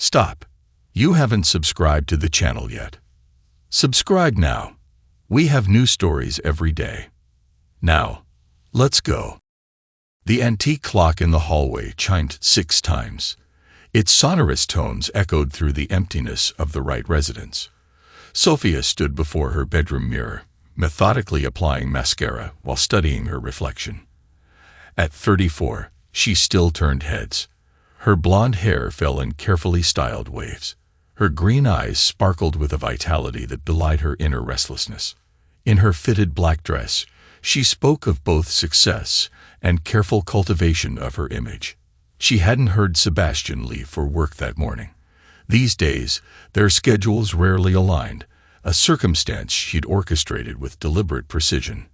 Stop. You haven't subscribed to the channel yet. Subscribe now. We have new stories every day. Now, let's go. The antique clock in the hallway chimed 6 times. Its sonorous tones echoed through the emptiness of the Wright residence. Sophia stood before her bedroom mirror, methodically applying mascara while studying her reflection. At 34, she still turned heads. Her blonde hair fell in carefully styled waves. Her green eyes sparkled with a vitality that belied her inner restlessness. In her fitted black dress, she spoke of both success and careful cultivation of her image. She hadn't heard Sebastian leave for work that morning. These days, their schedules rarely aligned, a circumstance she'd orchestrated with deliberate precision.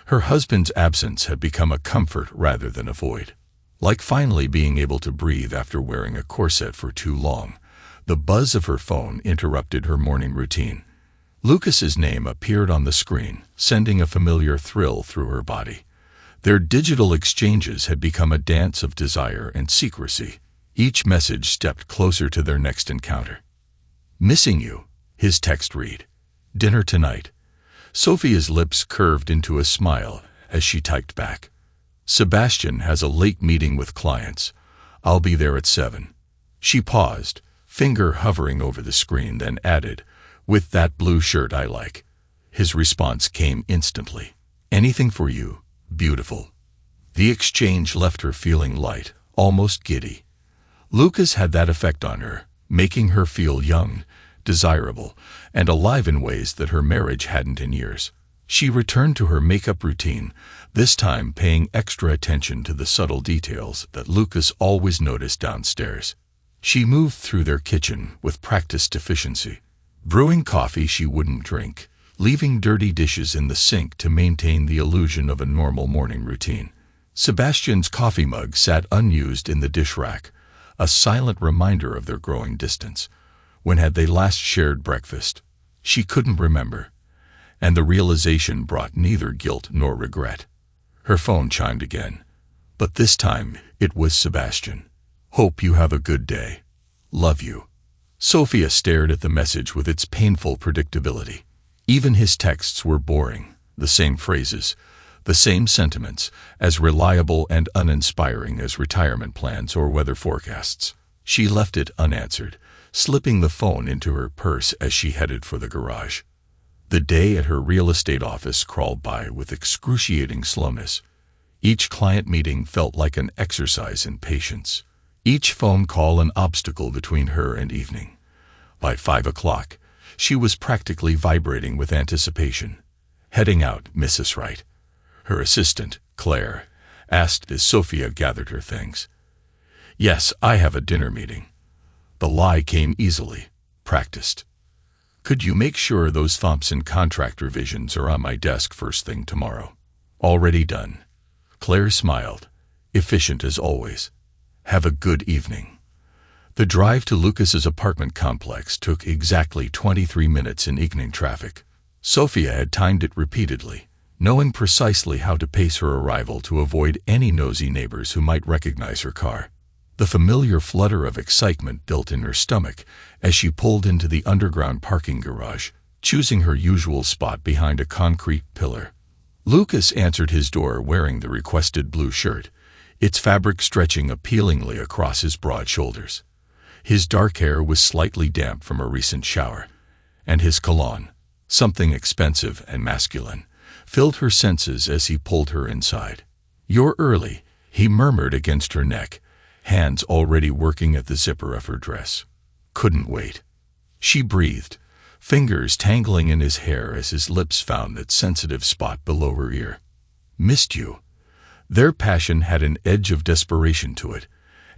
Her husband's absence had become a comfort rather than a void. Like finally being able to breathe after wearing a corset for too long, the buzz of her phone interrupted her morning routine. Lucas's name appeared on the screen, sending a familiar thrill through her body. Their digital exchanges had become a dance of desire and secrecy. Each message stepped closer to their next encounter. "Missing you," his text read. "Dinner tonight." Sophia's lips curved into a smile as she typed back. "Sebastian has a late meeting with clients. I'll be there at 7. She paused, finger hovering over the screen, then added, "With that blue shirt I like." His response came instantly. "Anything for you, beautiful." The exchange left her feeling light, almost giddy. Lucas had that effect on her, making her feel young, desirable, and alive in ways that her marriage hadn't in years. She returned to her makeup routine, this time paying extra attention to the subtle details that Lucas always noticed downstairs. She moved through their kitchen with practiced efficiency, brewing coffee she wouldn't drink, leaving dirty dishes in the sink to maintain the illusion of a normal morning routine. Sebastian's coffee mug sat unused in the dish rack, a silent reminder of their growing distance. When had they last shared breakfast? She couldn't remember, and the realization brought neither guilt nor regret. Her phone chimed again, but this time it was Sebastian. "Hope you have a good day. Love you." Sophia stared at the message with its painful predictability. Even his texts were boring, the same phrases, the same sentiments, as reliable and uninspiring as retirement plans or weather forecasts. She left it unanswered, slipping the phone into her purse as she headed for the garage. The day at her real estate office crawled by with excruciating slowness. Each client meeting felt like an exercise in patience. Each phone call an obstacle between her and evening. By 5 o'clock, she was practically vibrating with anticipation. "Heading out, Mrs. Wright?" her assistant, Claire, asked as Sophia gathered her things. "Yes, I have a dinner meeting." The lie came easily, practiced. "Could you make sure those Thompson contract revisions are on my desk first thing tomorrow?" "Already done." Claire smiled, efficient as always. "Have a good evening." The drive to Lucas's apartment complex took exactly 23 minutes in evening traffic. Sophia had timed it repeatedly, knowing precisely how to pace her arrival to avoid any nosy neighbors who might recognize her car. The familiar flutter of excitement built in her stomach as she pulled into the underground parking garage, choosing her usual spot behind a concrete pillar. Lucas answered his door wearing the requested blue shirt, its fabric stretching appealingly across his broad shoulders. His dark hair was slightly damp from a recent shower, and his cologne, something expensive and masculine, filled her senses as he pulled her inside. "You're early," he murmured against her neck, hands already working at the zipper of her dress. "Couldn't wait." She breathed, fingers tangling in his hair as his lips found that sensitive spot below her ear. "Missed you." Their passion had an edge of desperation to it,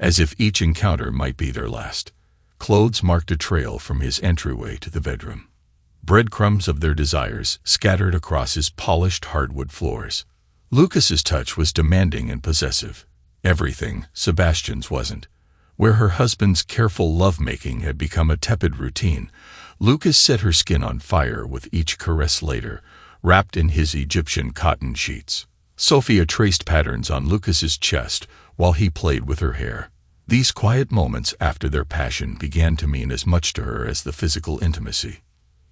as if each encounter might be their last. Clothes marked a trail from his entryway to the bedroom. Breadcrumbs of their desires scattered across his polished hardwood floors. Lucas's touch was demanding and possessive. Everything Sebastian's wasn't. Where her husband's careful lovemaking had become a tepid routine, Lucas set her skin on fire with each caress later, wrapped in his Egyptian cotton sheets. Sophia traced patterns on Lucas's chest while he played with her hair. These quiet moments after their passion began to mean as much to her as the physical intimacy.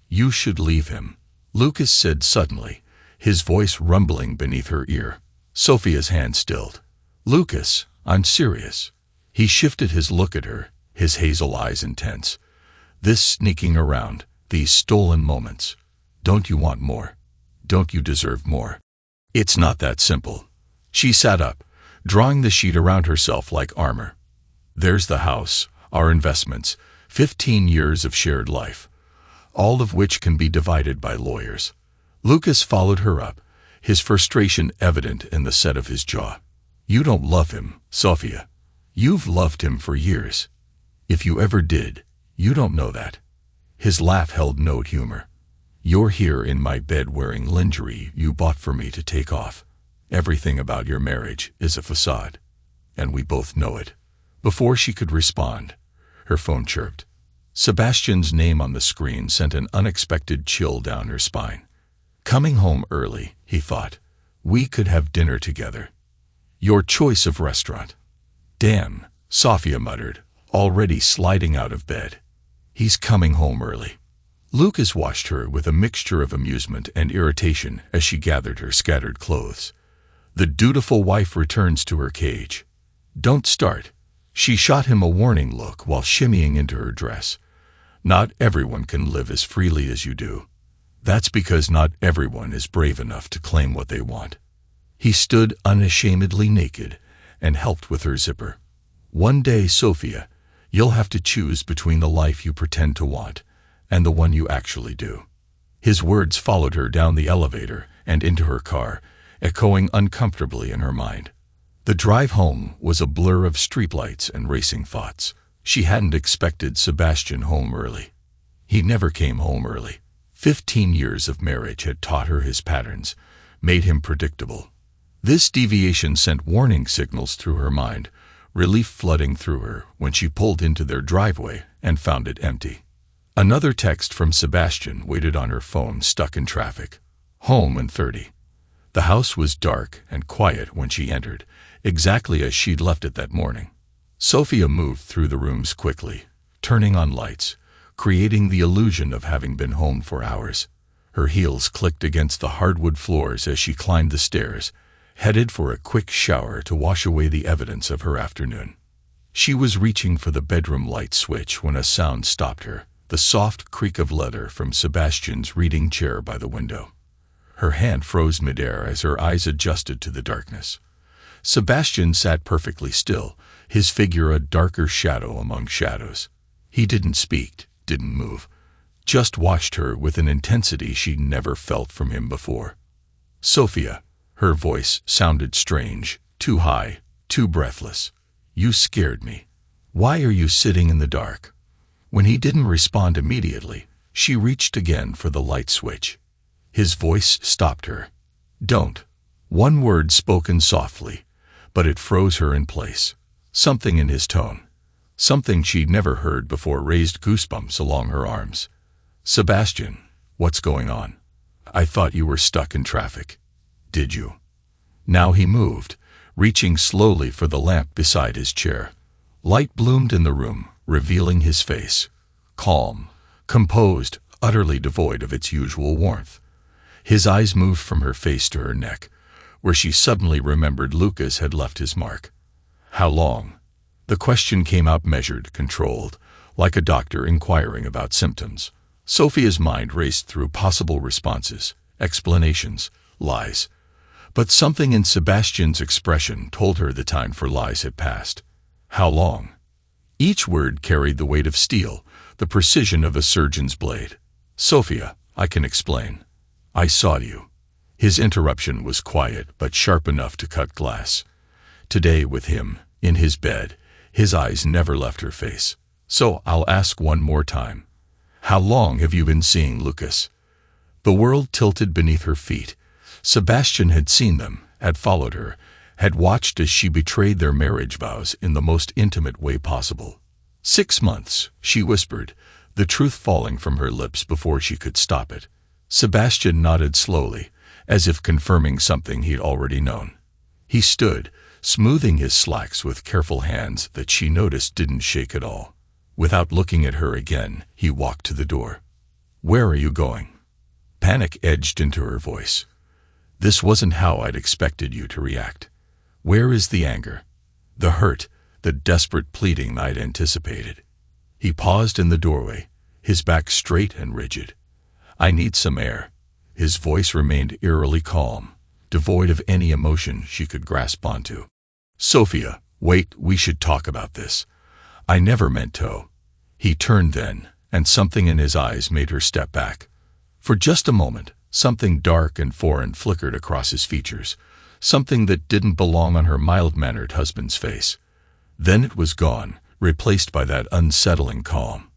"You should leave him," Lucas said suddenly, his voice rumbling beneath her ear. Sophia's hand stilled. "Lucas, I'm serious." He shifted his look at her, his hazel eyes intense. "This sneaking around, these stolen moments. Don't you want more? Don't you deserve more?" "It's not that simple." She sat up, drawing the sheet around herself like armor. "There's the house, our investments, 15 years of shared life, all of which can be divided by lawyers." Lucas followed her up, his frustration evident in the set of his jaw. "You don't love him, Sophia. You've loved him for years. If you ever did, you don't know that." His laugh held no humor. "You're here in my bed wearing lingerie you bought for me to take off. Everything about your marriage is a facade. And we both know it." Before she could respond, her phone chirped. Sebastian's name on the screen sent an unexpected chill down her spine. "Coming home early," he thought. "We could have dinner together. Your choice of restaurant." "Damn," Sophia muttered, already sliding out of bed. "He's coming home early." Lucas watched her with a mixture of amusement and irritation as she gathered her scattered clothes. The dutiful wife returns to her cage. "Don't start." She shot him a warning look while shimmying into her dress. "Not everyone can live as freely as you do. That's because not everyone is brave enough to claim what they want." He stood unashamedly naked and helped with her zipper. "One day, Sophia, you'll have to choose between the life you pretend to want and the one you actually do." His words followed her down the elevator and into her car, echoing uncomfortably in her mind. The drive home was a blur of streetlights and racing thoughts. She hadn't expected Sebastian home early. He never came home early. 15 years of marriage had taught her his patterns, made him predictable. This deviation sent warning signals through her mind, relief flooding through her when she pulled into their driveway and found it empty. Another text from Sebastian waited on her phone, stuck in traffic. "Home in 30. The house was dark and quiet when she entered, exactly as she'd left it that morning. Sophia moved through the rooms quickly, turning on lights, creating the illusion of having been home for hours. Her heels clicked against the hardwood floors as she climbed the stairs, headed for a quick shower to wash away the evidence of her afternoon. She was reaching for the bedroom light switch when a sound stopped her, the soft creak of leather from Sebastian's reading chair by the window. Her hand froze midair as her eyes adjusted to the darkness. Sebastian sat perfectly still, his figure a darker shadow among shadows. He didn't speak, didn't move, just watched her with an intensity she'd never felt from him before. "Sophia," her voice sounded strange, too high, too breathless. "You scared me. Why are you sitting in the dark?" When he didn't respond immediately, she reached again for the light switch. His voice stopped her. "Don't." One word spoken softly, but it froze her in place. Something in his tone, something she'd never heard before, raised goosebumps along her arms. "Sebastian, what's going on? I thought you were stuck in traffic. Did you?" Now he moved, reaching slowly for the lamp beside his chair. Light bloomed in the room, revealing his face. Calm, composed, utterly devoid of its usual warmth. His eyes moved from her face to her neck, where she suddenly remembered Lucas had left his mark. "How long?" The question came out measured, controlled, like a doctor inquiring about symptoms. Sophia's mind raced through possible responses, explanations, lies. But something in Sebastian's expression told her the time for lies had passed. "How long?" Each word carried the weight of steel, the precision of a surgeon's blade. "Sophia, I can explain. I saw you." His interruption was quiet but sharp enough to cut glass. Today with him, in his bed, his eyes never left her face. "So I'll ask one more time. How long have you been seeing Lucas?" The world tilted beneath her feet. Sebastian had seen them, had followed her, had watched as she betrayed their marriage vows in the most intimate way possible. 6 months, she whispered, the truth falling from her lips before she could stop it. Sebastian nodded slowly, as if confirming something he'd already known. He stood, smoothing his slacks with careful hands that she noticed didn't shake at all. Without looking at her again, he walked to the door. "Where are you going?" Panic edged into her voice. "This wasn't how I'd expected you to react. Where is the anger, the hurt, the desperate pleading I'd anticipated?" He paused in the doorway, his back straight and rigid. "I need some air." His voice remained eerily calm, devoid of any emotion she could grasp onto. "Sophia, wait, we should talk about this. I never meant to." He turned then, and something in his eyes made her step back. For just a moment, something dark and foreign flickered across his features, something that didn't belong on her mild-mannered husband's face. Then it was gone, replaced by that unsettling calm.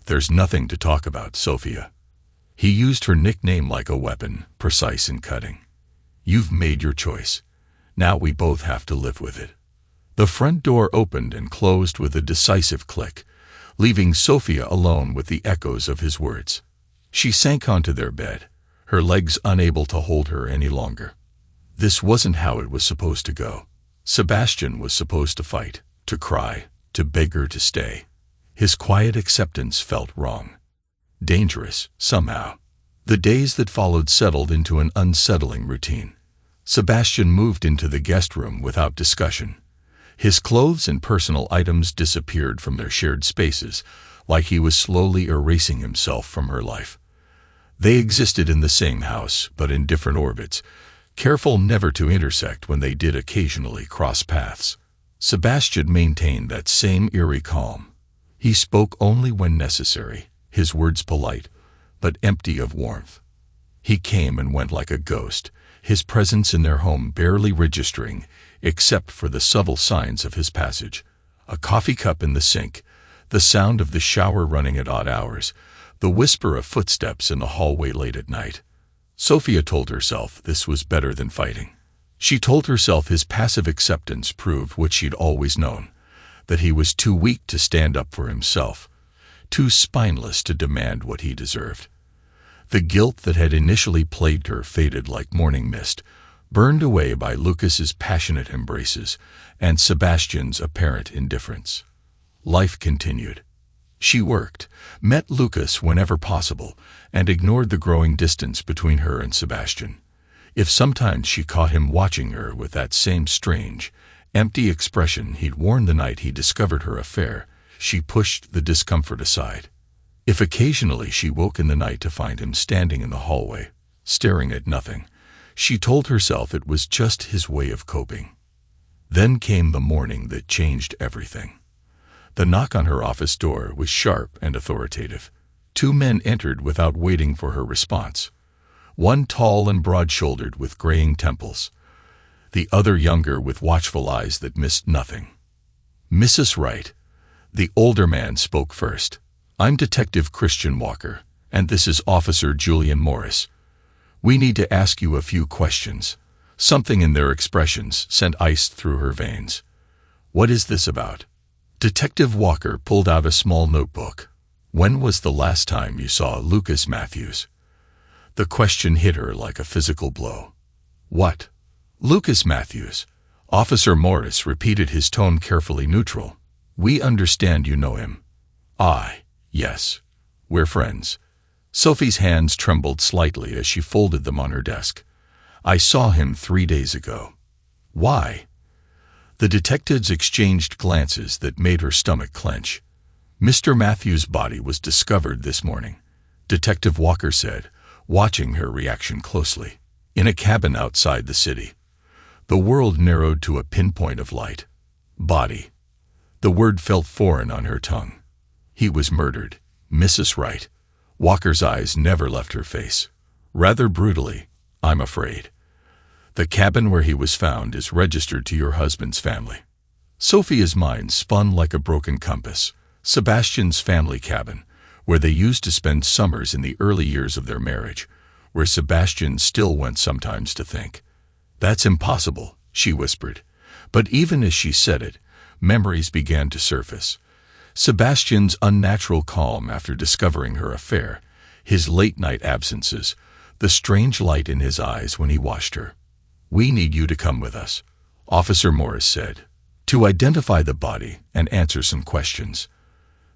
"There's nothing to talk about, Sophia." He used her nickname like a weapon, precise and cutting. "You've made your choice. Now we both have to live with it." The front door opened and closed with a decisive click, leaving Sophia alone with the echoes of his words. She sank onto their bed, her legs unable to hold her any longer. This wasn't how it was supposed to go. Sebastian was supposed to fight, to cry, to beg her to stay. His quiet acceptance felt wrong. Dangerous, somehow. The days that followed settled into an unsettling routine. Sebastian moved into the guest room without discussion. His clothes and personal items disappeared from their shared spaces, like he was slowly erasing himself from her life. They existed in the same house, but in different orbits, careful never to intersect when they did occasionally cross paths. Sebastian maintained that same eerie calm. He spoke only when necessary, his words polite, but empty of warmth. He came and went like a ghost, his presence in their home barely registering, except for the subtle signs of his passage. A coffee cup in the sink, the sound of the shower running at odd hours, the whisper of footsteps in the hallway late at night. Sophia told herself this was better than fighting. She told herself his passive acceptance proved what she'd always known, that he was too weak to stand up for himself, too spineless to demand what he deserved. The guilt that had initially plagued her faded like morning mist, burned away by Lucas's passionate embraces and Sebastian's apparent indifference. Life continued. She worked, met Lucas whenever possible, and ignored the growing distance between her and Sebastian. If sometimes she caught him watching her with that same strange, empty expression he'd worn the night he discovered her affair, she pushed the discomfort aside. If occasionally she woke in the night to find him standing in the hallway, staring at nothing, she told herself it was just his way of coping. Then came the morning that changed everything. The knock on her office door was sharp and authoritative. Two men entered without waiting for her response. One tall and broad-shouldered with graying temples, the other younger with watchful eyes that missed nothing. "Mrs. Wright," the older man spoke first. "I'm Detective Christian Walker, and this is Officer Julian Morris. We need to ask you a few questions." Something in their expressions sent ice through her veins. "What is this about?" Detective Walker pulled out a small notebook. "When was the last time you saw Lucas Matthews?" The question hit her like a physical blow. "What? Lucas Matthews?" Officer Morris repeated, his tone carefully neutral. "We understand you know him." Yes. We're friends." Sophie's hands trembled slightly as she folded them on her desk. "I saw him 3 days ago." "Why?" The detectives exchanged glances that made her stomach clench. "Mr. Matthews' body was discovered this morning," Detective Walker said, watching her reaction closely. "In a cabin outside the city." The world narrowed to a pinpoint of light. Body. The word felt foreign on her tongue. "He was murdered, Mrs. Wright." Walker's eyes never left her face. "Rather brutally, I'm afraid. The cabin where he was found is registered to your husband's family." Sophia's mind spun like a broken compass. Sebastian's family cabin, where they used to spend summers in the early years of their marriage, where Sebastian still went sometimes to think. "That's impossible," she whispered. But even as she said it, memories began to surface. Sebastian's unnatural calm after discovering her affair, his late-night absences, the strange light in his eyes when he watched her. "We need you to come with us." Officer Morris said, to identify the body and answer some questions.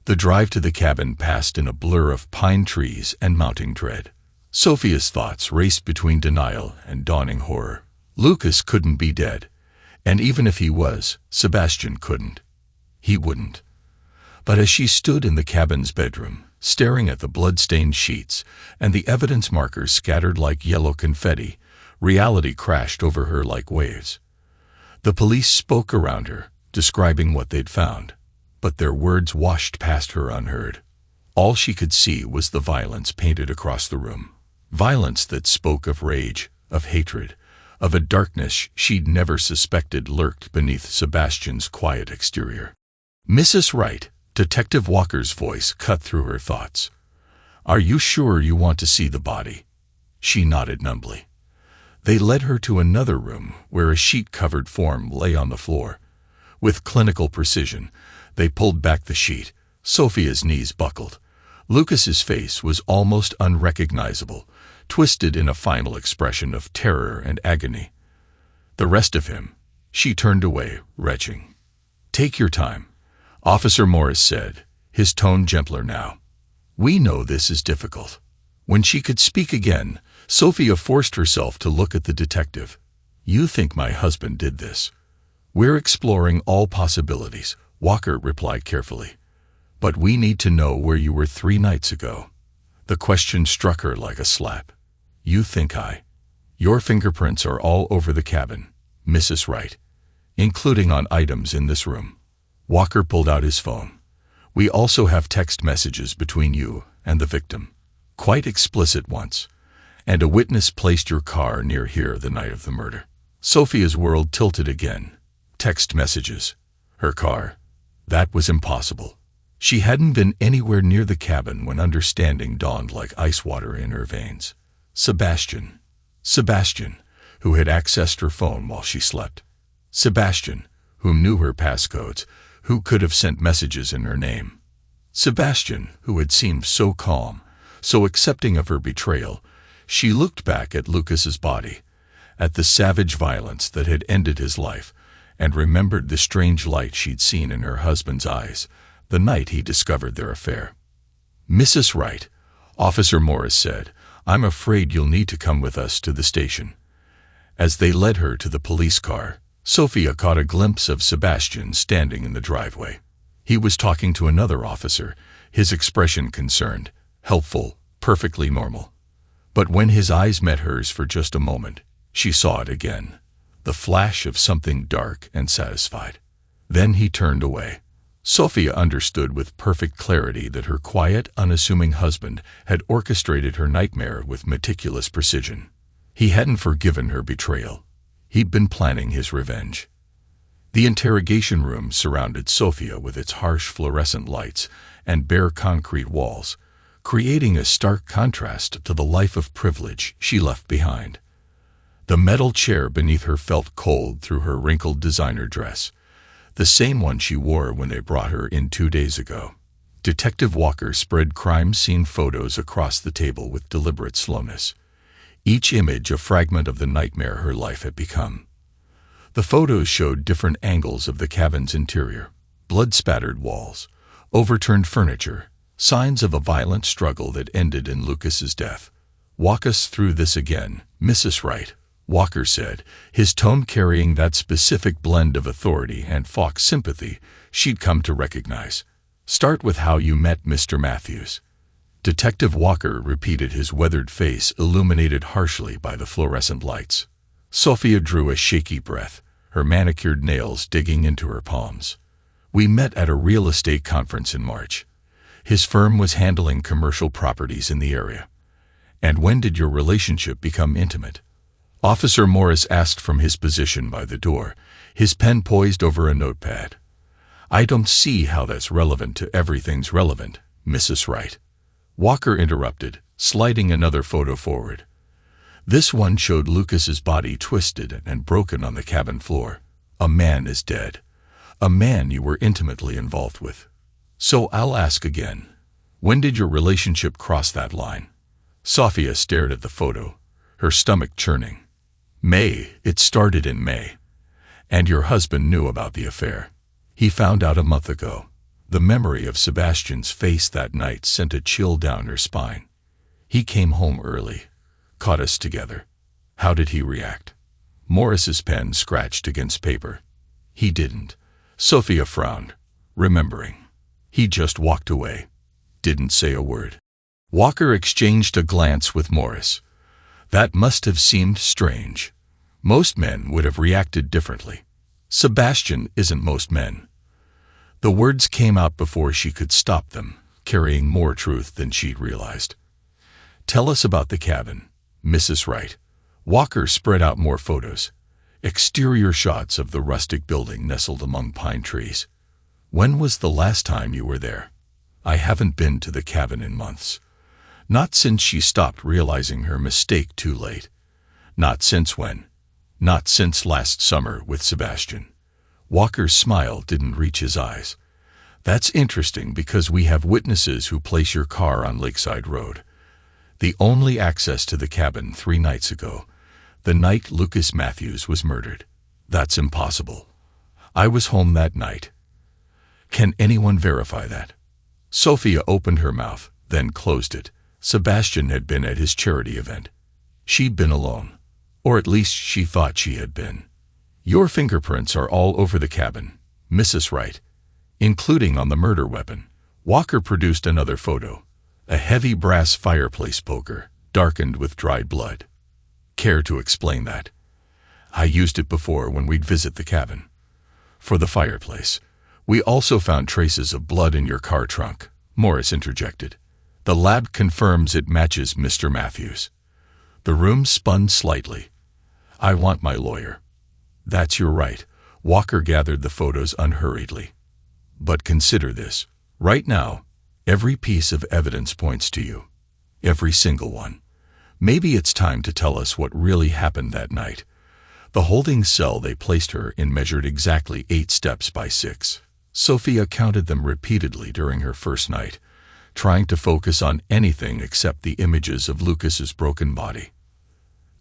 The drive to the cabin passed in a blur of pine trees and mounting dread. Sophia's thoughts raced between denial and dawning horror. Lucas couldn't be dead, and even if he was, Sebastian couldn't. He wouldn't. But as she stood in the cabin's bedroom, staring at the blood-stained sheets and the evidence markers scattered like yellow confetti, reality crashed over her like waves. The police spoke around her, describing what they'd found, but their words washed past her unheard. All she could see was the violence painted across the room. Violence that spoke of rage, of hatred, of a darkness she'd never suspected lurked beneath Sebastian's quiet exterior. Mrs. Wright, Detective Walker's voice cut through her thoughts. Are you sure you want to see the body? She nodded numbly. They led her to another room where a sheet-covered form lay on the floor. With clinical precision, they pulled back the sheet. Sophia's knees buckled. Lucas's face was almost unrecognizable, twisted in a final expression of terror and agony. The rest of him, she turned away, retching. Take your time, Officer Morris said, his tone gentler now. We know this is difficult. When she could speak again, Sophia forced herself to look at the detective. You think my husband did this? We're exploring all possibilities, Walker replied carefully. But we need to know where you were 3 nights ago. The question struck her like a slap. You think Your fingerprints are all over the cabin, Mrs. Wright, including on items in this room. Walker pulled out his phone. We also have text messages between you and the victim, quite explicit ones, and a witness placed your car near here the night of the murder. Sophia's world tilted again. Text messages. Her car. That was impossible. She hadn't been anywhere near the cabin when understanding dawned like ice water in her veins. Sebastian, who had accessed her phone while she slept. Sebastian, who knew her passcodes, who could have sent messages in her name. Sebastian, who had seemed so calm, so accepting of her betrayal. She looked back at Lucas's body, at the savage violence that had ended his life, and remembered the strange light she'd seen in her husband's eyes the night he discovered their affair. Mrs. Wright, Officer Morris said, I'm afraid you'll need to come with us to the station. As they led her to the police car, Sophia caught a glimpse of Sebastian standing in the driveway. He was talking to another officer, his expression concerned, helpful, perfectly normal. But when his eyes met hers for just a moment, she saw it again, the flash of something dark and satisfied. Then he turned away. Sophia understood with perfect clarity that her quiet, unassuming husband had orchestrated her nightmare with meticulous precision. He hadn't forgiven her betrayal. He'd been planning his revenge. The interrogation room surrounded Sophia with its harsh fluorescent lights and bare concrete walls, creating a stark contrast to the life of privilege she left behind. The metal chair beneath her felt cold through her wrinkled designer dress, the same one she wore when they brought her in 2 days ago. Detective Walker spread crime scene photos across the table with deliberate slowness, each image a fragment of the nightmare her life had become. The photos showed different angles of the cabin's interior, blood-spattered walls, overturned furniture, signs of a violent struggle that ended in Lucas's death. Walk us through this again, Mrs. Wright, Walker said, his tone carrying that specific blend of authority and Fox sympathy she'd come to recognize. Start with how you met Mr. Matthews. Detective Walker repeated, his weathered face illuminated harshly by the fluorescent lights. Sophia drew a shaky breath, her manicured nails digging into her palms. We met at a real estate conference in March. His firm was handling commercial properties in the area. And when did your relationship become intimate? Officer Morris asked from his position by the door, his pen poised over a notepad. I don't see how that's relevant to everything's relevant, Mrs. Wright. Walker interrupted, sliding another photo forward. This one showed Lucas's body twisted and broken on the cabin floor. A man is dead. A man you were intimately involved with. So I'll ask again. When did your relationship cross that line? Sophia stared at the photo, her stomach churning. May. It started in May. And your husband knew about the affair. He found out a month ago. The memory of Sebastian's face that night sent a chill down her spine. He came home early, caught us together. How did he react? Morris's pen scratched against paper. He didn't. Sophia frowned, remembering. He just walked away. Didn't say a word. Walker exchanged a glance with Morris. That must have seemed strange. Most men would have reacted differently. Sebastian isn't most men. The words came out before she could stop them, carrying more truth than she'd realized. Tell us about the cabin, Mrs. Wright. Walker spread out more photos. Exterior shots of the rustic building nestled among pine trees. When was the last time you were there? I haven't been to the cabin in months. Not since she stopped realizing her mistake too late. Not since when? Not since last summer with Sebastian. Walker's smile didn't reach his eyes. That's interesting because we have witnesses who place your car on Lakeside Road. The only access to the cabin 3 nights ago, the night Lucas Matthews was murdered. That's impossible. I was home that night. Can anyone verify that? Sophia opened her mouth, then closed it. Sebastian had been at his charity event. She'd been alone. Or at least she thought she had been. Your fingerprints are all over the cabin, Mrs. Wright, including on the murder weapon. Walker produced another photo. A heavy brass fireplace poker, darkened with dried blood. Care to explain that? I used it before when we'd visit the cabin. For the fireplace. We also found traces of blood in your car trunk, Morris interjected. The lab confirms it matches Mr. Matthews. The room spun slightly. I want my lawyer. That's your right. Walker gathered the photos unhurriedly. But consider this. Right now, every piece of evidence points to you. Every single one. Maybe it's time to tell us what really happened that night. The holding cell they placed her in measured exactly 8 steps by 6. Sophia counted them repeatedly during her first night, trying to focus on anything except the images of Lucas's broken body.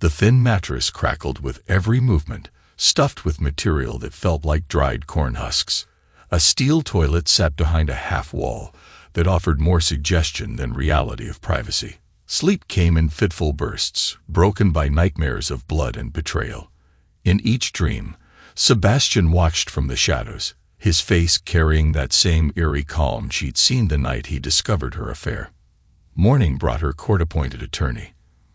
The thin mattress crackled with every movement, stuffed with material that felt like dried corn husks. A steel toilet sat behind a half wall that offered more suggestion than reality of privacy. Sleep came in fitful bursts, broken by nightmares of blood and betrayal. In each dream, Sebastian watched from the shadows, his face carrying that same eerie calm she'd seen the night he discovered her affair. Morning brought her court-appointed attorney.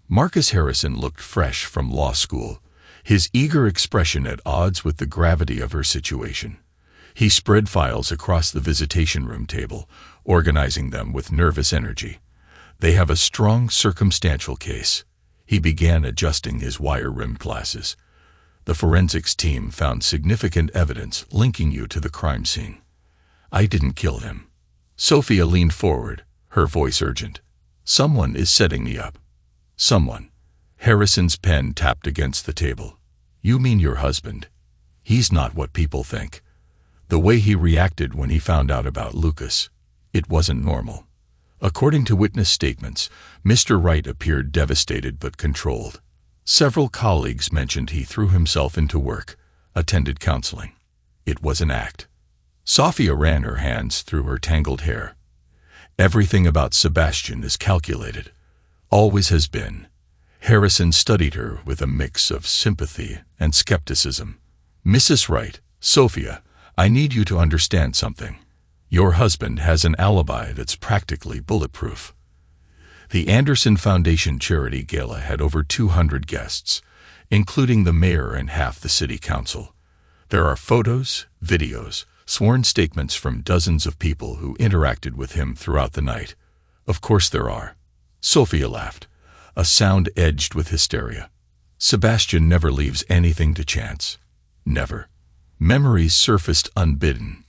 Marcus Harrison looked fresh from law school, his eager expression at odds with the gravity of her situation. He spread files across the visitation room table, organizing them with nervous energy. They have a strong circumstantial case. He began adjusting his wire-rimmed glasses. The forensics team found significant evidence linking you to the crime scene. I didn't kill him. Sophia leaned forward, her voice urgent. Someone is setting me up. Someone. Harrison's pen tapped against the table. You mean your husband? He's not what people think. The way he reacted when he found out about Lucas, it wasn't normal. According to witness statements, Mr. Wright appeared devastated but controlled. Several colleagues mentioned he threw himself into work, attended counseling. It was an act. Sophia ran her hands through her tangled hair. Everything about Sebastian is calculated. Always has been. Harrison studied her with a mix of sympathy and skepticism. Mrs. Wright, Sophia, I need you to understand something. Your husband has an alibi that's practically bulletproof. The Anderson Foundation Charity Gala had over 200 guests, including the mayor and half the city council. There are photos, videos, sworn statements from dozens of people who interacted with him throughout the night. Of course there are. Sophia laughed, a sound edged with hysteria. Sebastian never leaves anything to chance. Never. Memories surfaced unbidden.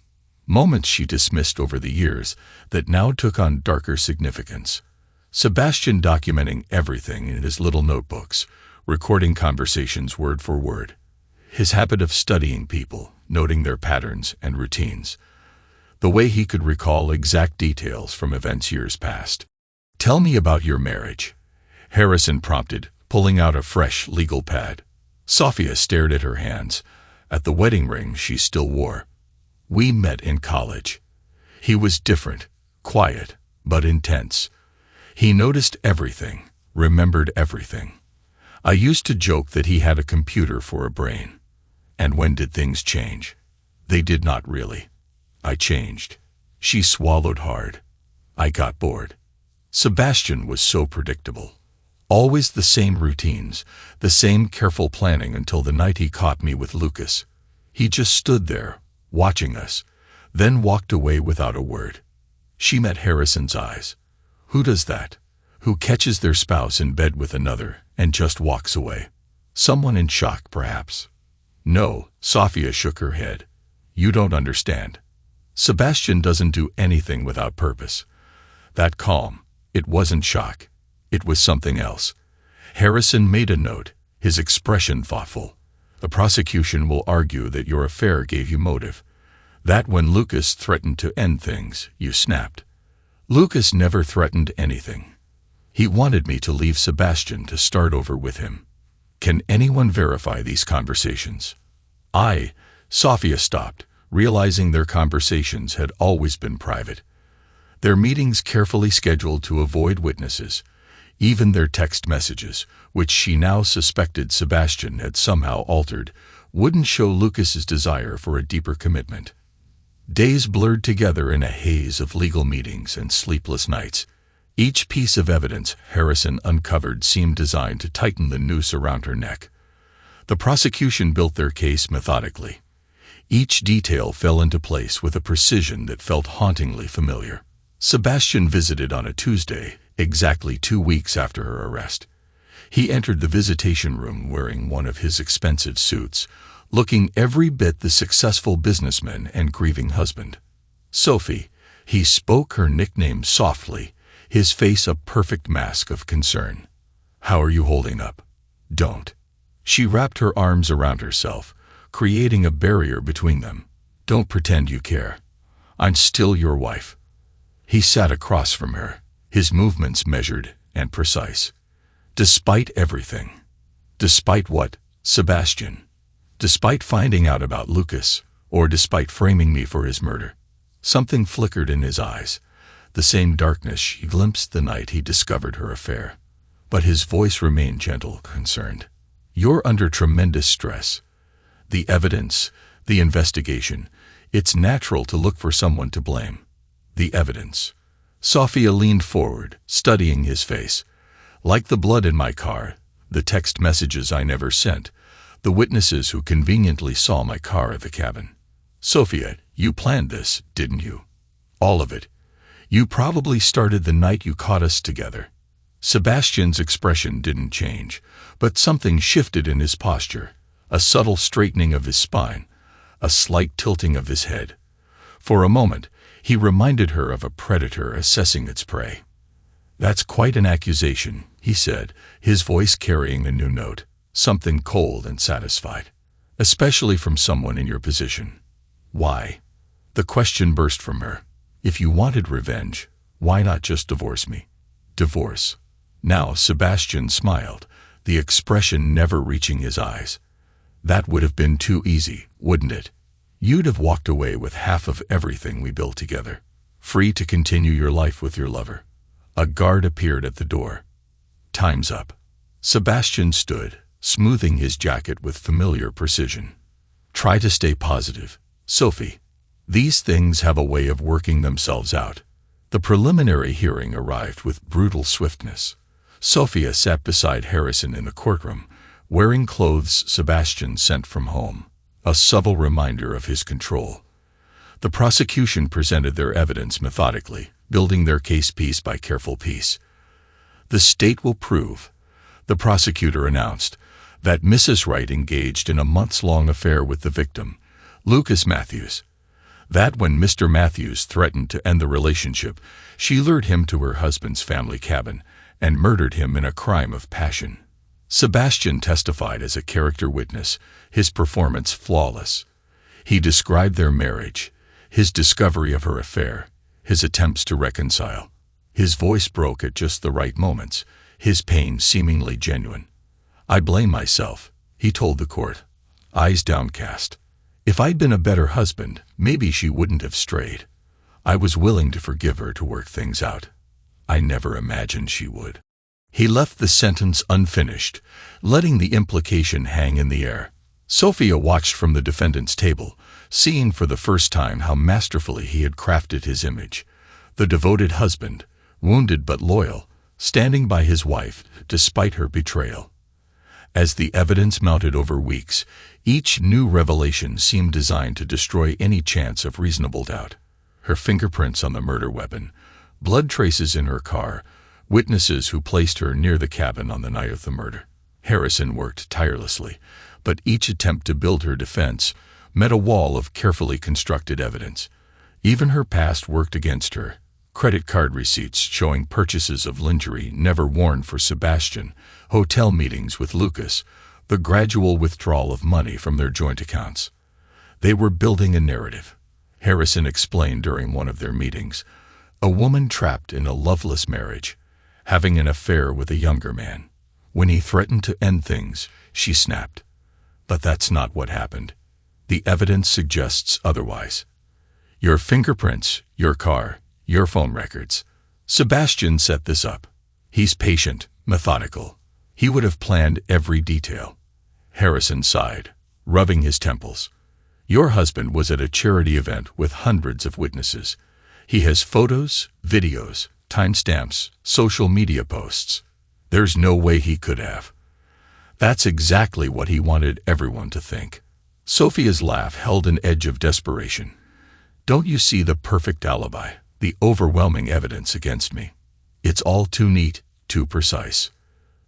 Moments she dismissed over the years that now took on darker significance. Sebastian documenting everything in his little notebooks, recording conversations word for word. His habit of studying people, noting their patterns and routines. The way he could recall exact details from events years past. Tell me about your marriage, Harrison prompted, pulling out a fresh legal pad. Sophia stared at her hands, at the wedding ring she still wore. We met in college. He was different, quiet, but intense. He noticed everything, remembered everything. I used to joke that he had a computer for a brain. And when did things change? They did not really. I changed. She swallowed hard. I got bored. Sebastian was so predictable. Always the same routines, the same careful planning until the night he caught me with Lucas. He just stood there, watching us, then walked away without a word. She met Harrison's eyes. Who does that? Who catches their spouse in bed with another and just walks away? Someone in shock, perhaps. No, Sophia shook her head. You don't understand. Sebastian doesn't do anything without purpose. That calm, it wasn't shock. It was something else. Harrison made a note, his expression thoughtful. The prosecution will argue that your affair gave you motive. That when Lucas threatened to end things, you snapped. Lucas never threatened anything. He wanted me to leave Sebastian to start over with him. Can anyone verify these conversations? Sophia stopped, realizing their conversations had always been private. Their meetings carefully scheduled to avoid witnesses. Even their text messages, which she now suspected Sebastian had somehow altered, wouldn't show Lucas's desire for a deeper commitment. Days blurred together in a haze of legal meetings and sleepless nights. Each piece of evidence Harrison uncovered seemed designed to tighten the noose around her neck. The prosecution built their case methodically. Each detail fell into place with a precision that felt hauntingly familiar. Sebastian visited on a Tuesday, exactly 2 weeks after her arrest. He entered the visitation room wearing one of his expensive suits, looking every bit the successful businessman and grieving husband. Sophie, he spoke her nickname softly, his face a perfect mask of concern. How are you holding up? Don't. She wrapped her arms around herself, creating a barrier between them. Don't pretend you care. I'm still your wife. He sat across from her, his movements measured and precise. Despite everything. Despite what, Sebastian? Despite finding out about Lucas, or despite framing me for his murder? Something flickered in his eyes, the same darkness she glimpsed the night he discovered her affair. But his voice remained gentle, concerned. You're under tremendous stress. The evidence, the investigation, it's natural to look for someone to blame. The evidence. Sophia leaned forward, studying his face. Like the blood in my car, the text messages I never sent, the witnesses who conveniently saw my car at the cabin. Sophia, you planned this, didn't you? All of it. You probably started the night you caught us together. Sebastian's expression didn't change, but something shifted in his posture, a subtle straightening of his spine, a slight tilting of his head. For a moment, he reminded her of a predator assessing its prey. That's quite an accusation, he said, his voice carrying a new note, something cold and satisfied. Especially from someone in your position. Why? The question burst from her. If you wanted revenge, why not just divorce me? Divorce. Now Sebastian smiled, the expression never reaching his eyes. That would have been too easy, wouldn't it? You'd have walked away with half of everything we built together, free to continue your life with your lover. A guard appeared at the door. Time's up. Sebastian stood, smoothing his jacket with familiar precision. Try to stay positive, Sophie. These things have a way of working themselves out. The preliminary hearing arrived with brutal swiftness. Sophia sat beside Harrison in the courtroom, wearing clothes Sebastian sent from home, a subtle reminder of his control. The prosecution presented their evidence methodically, building their case piece by careful piece. The state will prove, the prosecutor announced, that Mrs. Wright engaged in a months-long affair with the victim, Lucas Matthews. That when Mr. Matthews threatened to end the relationship, she lured him to her husband's family cabin and murdered him in a crime of passion. Sebastian testified as a character witness, his performance flawless. He described their marriage, his discovery of her affair, his attempts to reconcile. His voice broke at just the right moments, his pain seemingly genuine. I blame myself, he told the court, eyes downcast. If I'd been a better husband, maybe she wouldn't have strayed. I was willing to forgive her to work things out. I never imagined she would." He left the sentence unfinished, letting the implication hang in the air. Sophia watched from the defendant's table, seeing for the first time how masterfully he had crafted his image. The devoted husband, wounded but loyal, standing by his wife despite her betrayal. As the evidence mounted over weeks, each new revelation seemed designed to destroy any chance of reasonable doubt. Her fingerprints on the murder weapon, blood traces in her car, witnesses who placed her near the cabin on the night of the murder. Harrison worked tirelessly, but each attempt to build her defense met a wall of carefully constructed evidence. Even her past worked against her. Credit card receipts showing purchases of lingerie never worn for Sebastian, hotel meetings with Lucas, the gradual withdrawal of money from their joint accounts. They were building a narrative. Harrison explained during one of their meetings, a woman trapped in a loveless marriage, having an affair with a younger man. When he threatened to end things, she snapped. But that's not what happened. The evidence suggests otherwise. Your fingerprints, your car, your phone records. Sebastian set this up. He's patient, methodical. He would have planned every detail. Harrison sighed, rubbing his temples. Your husband was at a charity event with hundreds of witnesses. He has photos, videos, timestamps, social media posts. There's no way he could have. That's exactly what he wanted everyone to think. Sophia's laugh held an edge of desperation. Don't you see the perfect alibi, the overwhelming evidence against me? It's all too neat, too precise.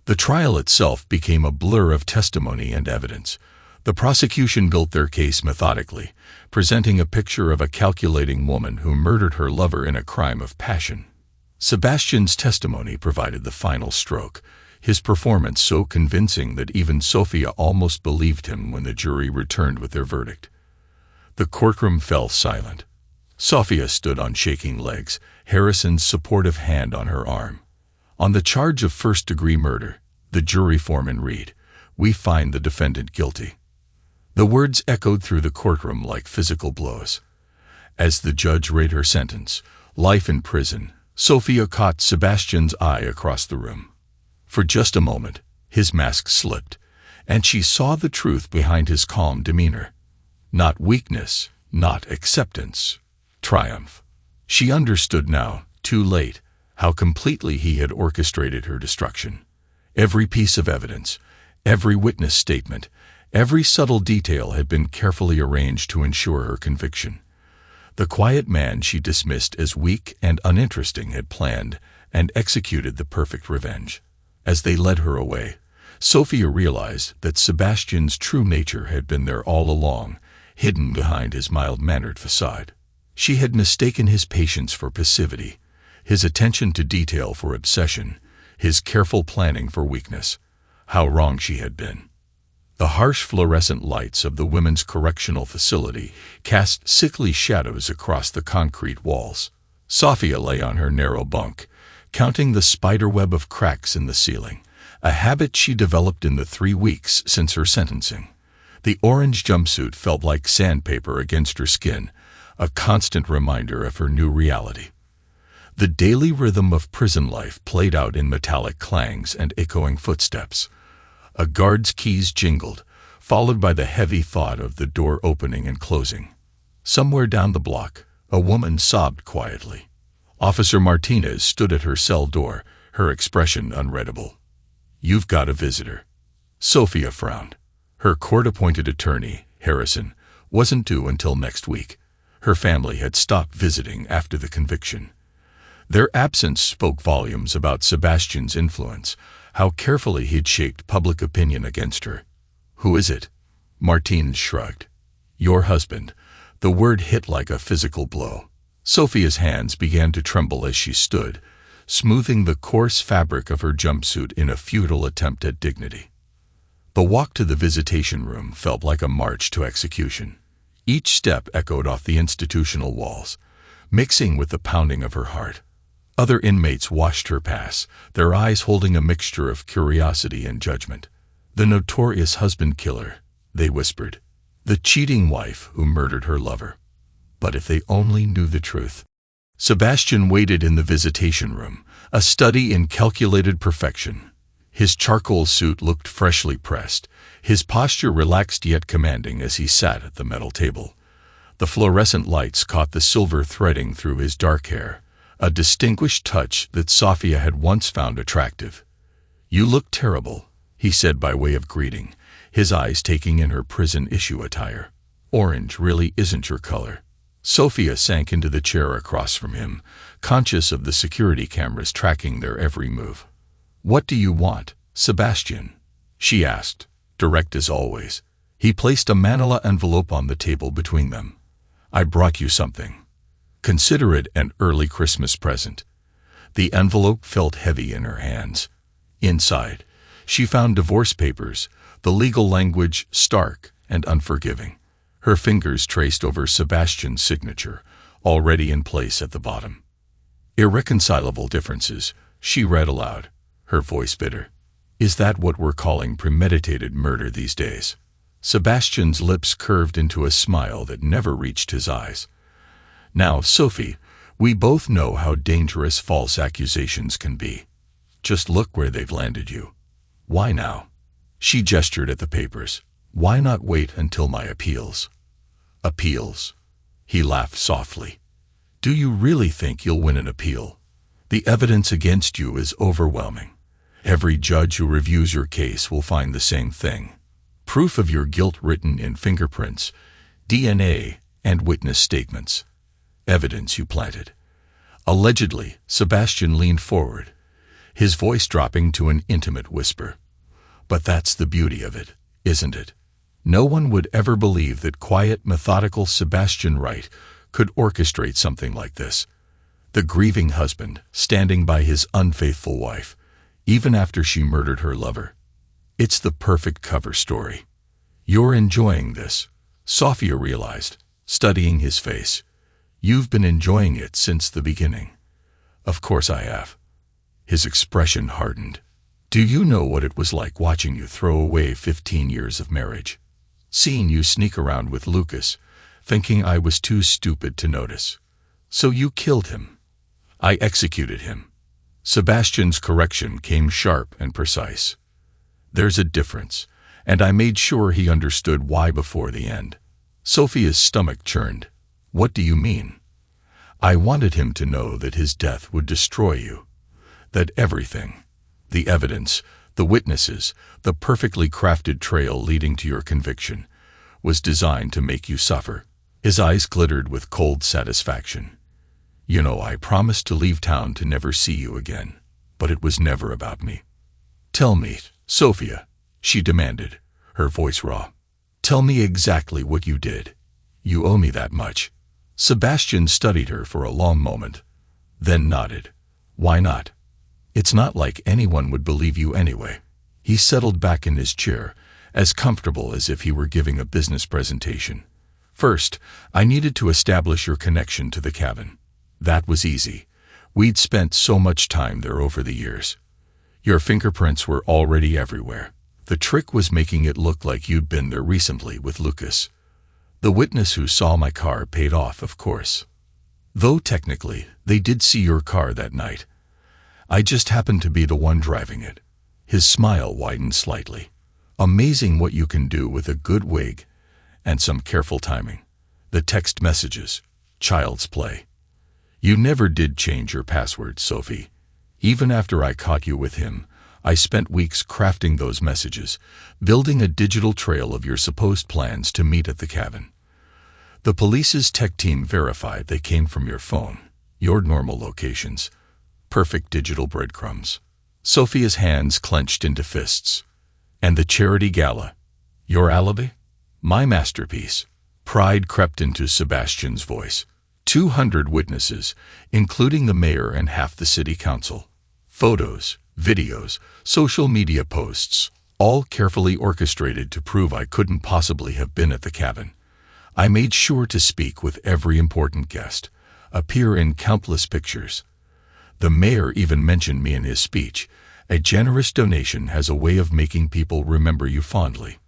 The trial itself became a blur of testimony and evidence. The prosecution built their case methodically, presenting a picture of a calculating woman who murdered her lover in a crime of passion. Sebastian's testimony provided the final stroke, his performance so convincing that even Sophia almost believed him when the jury returned with their verdict. The courtroom fell silent. Sophia stood on shaking legs, Harrison's supportive hand on her arm. On the charge of first-degree murder, the jury foreman read, "We find the defendant guilty." The words echoed through the courtroom like physical blows. As the judge read her sentence, life in prison, Sophia caught Sebastian's eye across the room. For just a moment, his mask slipped, and she saw the truth behind his calm demeanor. Not weakness, not acceptance, triumph. She understood now, too late, how completely he had orchestrated her destruction. Every piece of evidence, every witness statement, every subtle detail had been carefully arranged to ensure her conviction. The quiet man she dismissed as weak and uninteresting had planned and executed the perfect revenge. As they led her away, Sophia realized that Sebastian's true nature had been there all along, hidden behind his mild-mannered facade. She had mistaken his patience for passivity, his attention to detail for obsession, his careful planning for weakness. How wrong she had been. The harsh fluorescent lights of the women's correctional facility cast sickly shadows across the concrete walls. Sophia lay on her narrow bunk, counting the spiderweb of cracks in the ceiling, a habit she developed in the 3 weeks since her sentencing. The orange jumpsuit felt like sandpaper against her skin, a constant reminder of her new reality. The daily rhythm of prison life played out in metallic clangs and echoing footsteps. A guard's keys jingled, followed by the heavy thud of the door opening and closing. Somewhere down the block, a woman sobbed quietly. Officer Martinez stood at her cell door, her expression unreadable. "You've got a visitor." Sophia frowned. Her court-appointed attorney, Harrison, wasn't due until next week. Her family had stopped visiting after the conviction. Their absence spoke volumes about Sebastian's influence, how carefully he'd shaped public opinion against her. "Who is it?" Martinez shrugged. "Your husband." The word hit like a physical blow. Sophia's hands began to tremble as she stood, smoothing the coarse fabric of her jumpsuit in a futile attempt at dignity. The walk to the visitation room felt like a march to execution. Each step echoed off the institutional walls, mixing with the pounding of her heart. Other inmates watched her pass, their eyes holding a mixture of curiosity and judgment. "The notorious husband killer," they whispered. The cheating wife who murdered her lover. But if they only knew the truth. Sebastian waited in the visitation room, a study in calculated perfection. His charcoal suit looked freshly pressed, his posture relaxed yet commanding as he sat at the metal table. The fluorescent lights caught the silver threading through his dark hair, a distinguished touch that Sophia had once found attractive. "You look terrible," he said by way of greeting, his eyes taking in her prison-issue attire. "Orange really isn't your color." Sophia sank into the chair across from him, conscious of the security cameras tracking their every move. "What do you want, Sebastian?" she asked, direct as always. He placed a manila envelope on the table between them. "I brought you something. Consider it an early Christmas present." The envelope felt heavy in her hands. Inside, she found divorce papers, the legal language stark and unforgiving. Her fingers traced over Sebastian's signature, already in place at the bottom. "Irreconcilable differences," she read aloud, her voice bitter. "Is that what we're calling premeditated murder these days?" Sebastian's lips curved into a smile that never reached his eyes. "Now, Sophie, we both know how dangerous false accusations can be. Just look where they've landed you. Why now?" She gestured at the papers. "Why not wait until my appeals?" "Appeals?" He laughed softly. "Do you really think you'll win an appeal? The evidence against you is overwhelming. Every judge who reviews your case will find the same thing. Proof of your guilt written in fingerprints, DNA, and witness statements. Evidence you planted." Allegedly, Sebastian leaned forward, his voice dropping to an intimate whisper. "But that's the beauty of it, isn't it? No one would ever believe that quiet, methodical Sebastian Wright could orchestrate something like this. The grieving husband, standing by his unfaithful wife, even after she murdered her lover. It's the perfect cover story." "You're enjoying this," Sophia realized, studying his face. "You've been enjoying it since the beginning." "Of course I have." His expression hardened. "Do you know what it was like watching you throw away 15 years of marriage? Seeing you sneak around with Lucas, thinking I was too stupid to notice. So you killed him." "I executed him." Sebastian's correction came sharp and precise. "There's a difference, and I made sure he understood why before the end." Sophia's stomach churned. "What do you mean?" "I wanted him to know that his death would destroy you. That everything, the evidence, the witnesses, the perfectly crafted trail leading to your conviction, was designed to make you suffer." His eyes glittered with cold satisfaction. "You know, I promised to leave town to never see you again, but it was never about me." "Tell me, Sophia," she demanded, her voice raw. "Tell me exactly what you did. You owe me that much." Sebastian studied her for a long moment, then nodded. "Why not? It's not like anyone would believe you anyway." He settled back in his chair, as comfortable as if he were giving a business presentation. "First, I needed to establish your connection to the cabin. That was easy. We'd spent so much time there over the years. Your fingerprints were already everywhere. The trick was making it look like you'd been there recently with Lucas. The witness who saw my car paid off, of course. Though technically, they did see your car that night. I just happened to be the one driving it." His smile widened slightly. "Amazing what you can do with a good wig and some careful timing. The text messages, child's play. You never did change your password, Sophie. Even after I caught you with him, I spent weeks crafting those messages, building a digital trail of your supposed plans to meet at the cabin. The police's tech team verified they came from your phone, your normal locations. Perfect digital breadcrumbs." Sophia's hands clenched into fists. "And the charity gala? Your alibi? My masterpiece." Pride crept into Sebastian's voice. 200 witnesses, including the mayor and half the city council. Photos, videos, social media posts, all carefully orchestrated to prove I couldn't possibly have been at the cabin. I made sure to speak with every important guest, appear in countless pictures. The mayor even mentioned me in his speech. A generous donation has a way of making people remember you fondly.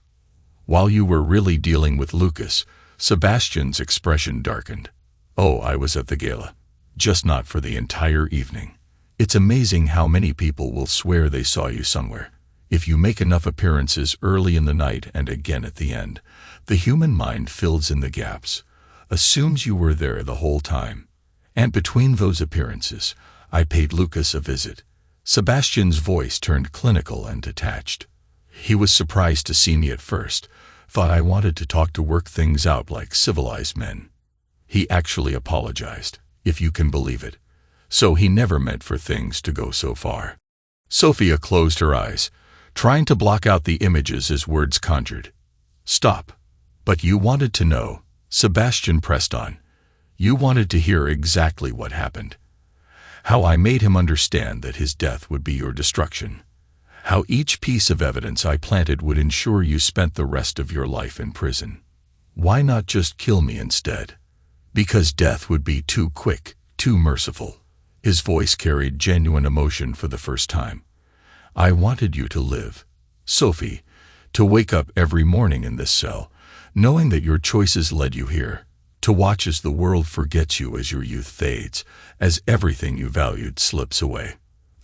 While you were really dealing with Lucas, Sebastian's expression darkened. Oh, I was at the gala. Just not for the entire evening. It's amazing how many people will swear they saw you somewhere. If you make enough appearances early in the night and again at the end, the human mind fills in the gaps, assumes you were there the whole time. And between those appearances, I paid Lucas a visit. Sebastian's voice turned clinical and detached. He was surprised to see me at first, thought I wanted to talk to work things out like civilized men. He actually apologized, if you can believe it. So he never meant for things to go so far. Sophia closed her eyes, trying to block out the images his words conjured. Stop. But you wanted to know, Sebastian pressed on. You wanted to hear exactly what happened. How I made him understand that his death would be your destruction. How each piece of evidence I planted would ensure you spent the rest of your life in prison. Why not just kill me instead? Because death would be too quick, too merciful. His voice carried genuine emotion for the first time. I wanted you to live, Sophie, to wake up every morning in this cell, knowing that your choices led you here, to watch as the world forgets you as your youth fades, as everything you valued slips away.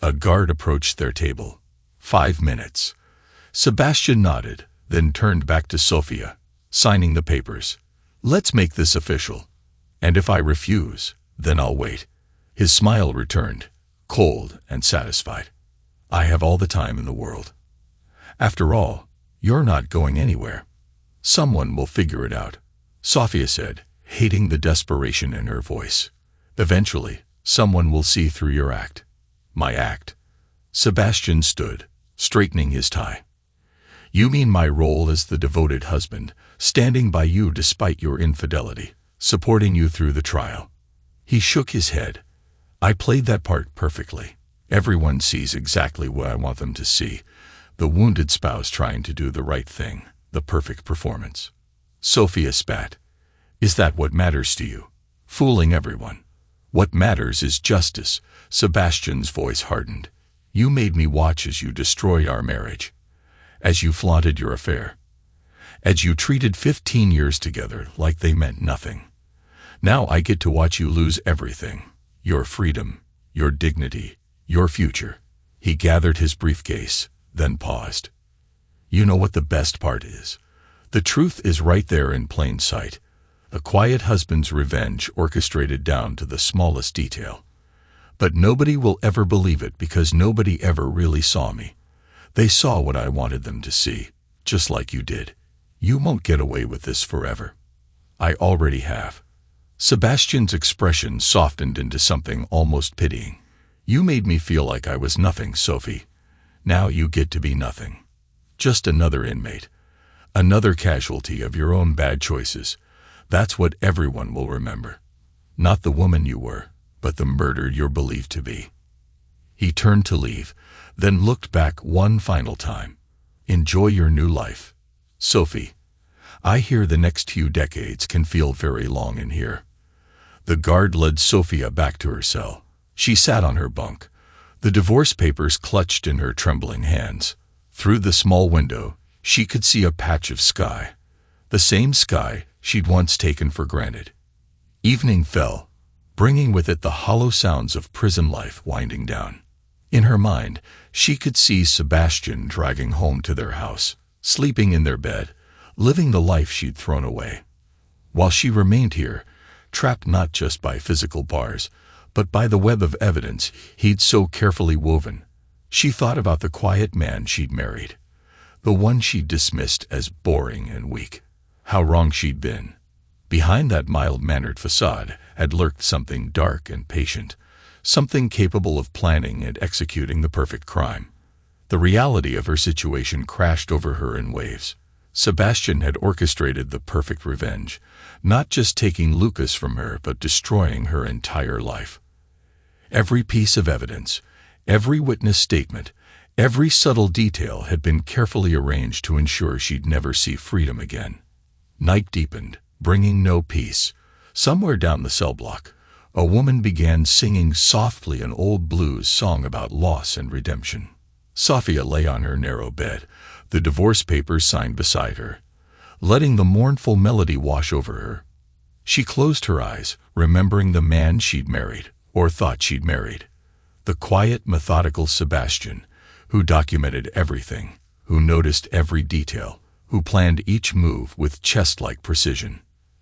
A guard approached their table. 5 minutes. Sebastian nodded, then turned back to Sophia, signing the papers. Let's make this official. And if I refuse, then I'll wait. His smile returned, cold and satisfied. I have all the time in the world. After all, you're not going anywhere. Someone will figure it out, Sophia said, hating the desperation in her voice. Eventually, someone will see through your act. My act. Sebastian stood, straightening his tie. You mean my role as the devoted husband, standing by you despite your infidelity, supporting you through the trial. He shook his head. I played that part perfectly. Everyone sees exactly what I want them to see. The wounded spouse trying to do the right thing, the perfect performance. Sophia spat. Is that what matters to you? Fooling everyone. What matters is justice. Sebastian's voice hardened. You made me watch as you destroyed our marriage. As you flaunted your affair. As you treated 15 years together like they meant nothing. Now I get to watch you lose everything. Your freedom, your dignity, your future. He gathered his briefcase, then paused. You know what the best part is? The truth is right there in plain sight. A quiet husband's revenge orchestrated down to the smallest detail. But nobody will ever believe it because nobody ever really saw me. They saw what I wanted them to see, just like you did. You won't get away with this forever. I already have. Sebastian's expression softened into something almost pitying. You made me feel like I was nothing, Sophie. Now you get to be nothing. Just another inmate. Another casualty of your own bad choices. That's what everyone will remember. Not the woman you were, but the murder you're believed to be. He turned to leave, then looked back one final time. Enjoy your new life. Sophie, I hear the next few decades can feel very long in here. The guard led Sophia back to her cell. She sat on her bunk, the divorce papers clutched in her trembling hands. Through the small window, she could see a patch of sky, the same sky she'd once taken for granted. Evening fell, bringing with it the hollow sounds of prison life winding down. In her mind, she could see Sebastian dragging home to their house, sleeping in their bed, living the life she'd thrown away. While she remained here, trapped not just by physical bars, but by the web of evidence he'd so carefully woven, she thought about the quiet man she'd married, the one she'd dismissed as boring and weak. How wrong she'd been. Behind that mild-mannered facade had lurked something dark and patient, something capable of planning and executing the perfect crime. The reality of her situation crashed over her in waves. Sebastian had orchestrated the perfect revenge, not just taking Lucas from her but destroying her entire life. Every piece of evidence, every witness statement, every subtle detail had been carefully arranged to ensure she'd never see freedom again. Night deepened, bringing no peace. Somewhere down the cell block, a woman began singing softly an old blues song about loss and redemption. Sophia lay on her narrow bed, the divorce papers signed beside her. letting the mournful melody wash over her. She closed her eyes, remembering the man she'd married, or thought she'd married. The quiet, methodical Sebastian, who documented everything, who noticed every detail, who planned each move with chess-like precision.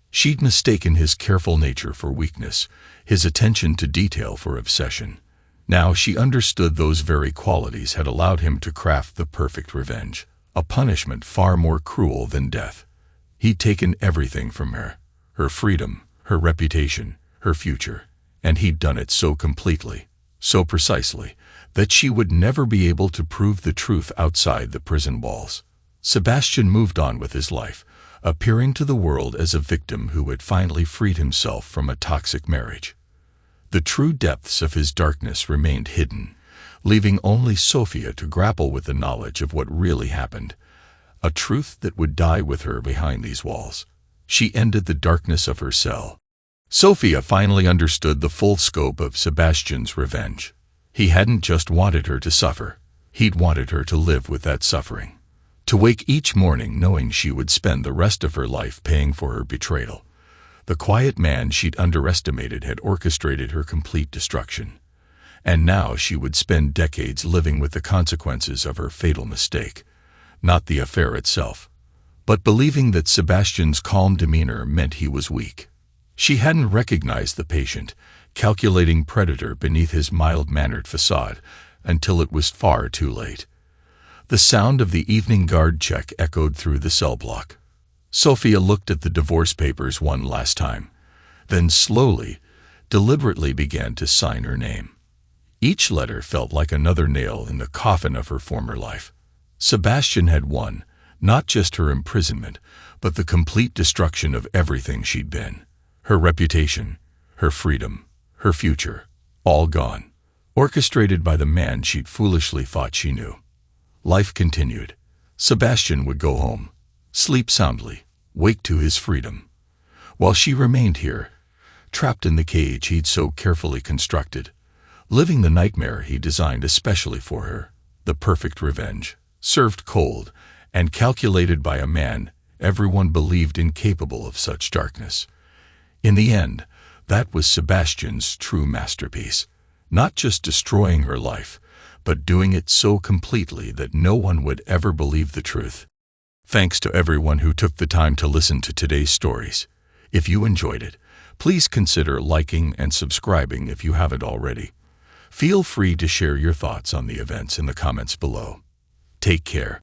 She'd mistaken his careful nature for weakness, his attention to detail for obsession. Now she understood those very qualities had allowed him to craft the perfect revenge, a punishment far more cruel than death. He'd taken everything from her, her freedom, her reputation, her future, and he'd done it so completely, so precisely, that she would never be able to prove the truth outside the prison walls. Sebastian moved on with his life, appearing to the world as a victim who had finally freed himself from a toxic marriage. The true depths of his darkness remained hidden, leaving only Sophia to grapple with the knowledge of what really happened, a truth that would die with her behind these walls. She ended the darkness of her cell. Sophia finally understood the full scope of Sebastian's revenge. He hadn't just wanted her to suffer, he'd wanted her to live with that suffering. To wake each morning knowing she would spend the rest of her life paying for her betrayal. The quiet man she'd underestimated had orchestrated her complete destruction. And now she would spend decades living with the consequences of her fatal mistake. Not the affair itself, but believing that Sebastian's calm demeanor meant he was weak. She hadn't recognized the patient, calculating predator beneath his mild-mannered facade until it was far too late. The sound of the evening guard check echoed through the cell block. Sophia looked at the divorce papers one last time, then slowly, deliberately began to sign her name. Each letter felt like another nail in the coffin of her former life. Sebastian had won, not just her imprisonment, but the complete destruction of everything she'd been. Her reputation, her freedom, her future, all gone, orchestrated by the man she'd foolishly thought she knew. Life continued. Sebastian would go home, sleep soundly, wake to his freedom, while she remained here, trapped in the cage he'd so carefully constructed, living the nightmare he designed especially for her, the perfect revenge, served cold and calculated by a man everyone believed incapable of such darkness. In the end, that was Sebastian's true masterpiece, not just destroying her life, but doing it so completely that no one would ever believe the truth. Thanks to everyone who took the time to listen to today's stories. If you enjoyed it, please consider liking and subscribing if you haven't already. Feel free to share your thoughts on the events in the comments below. Take care.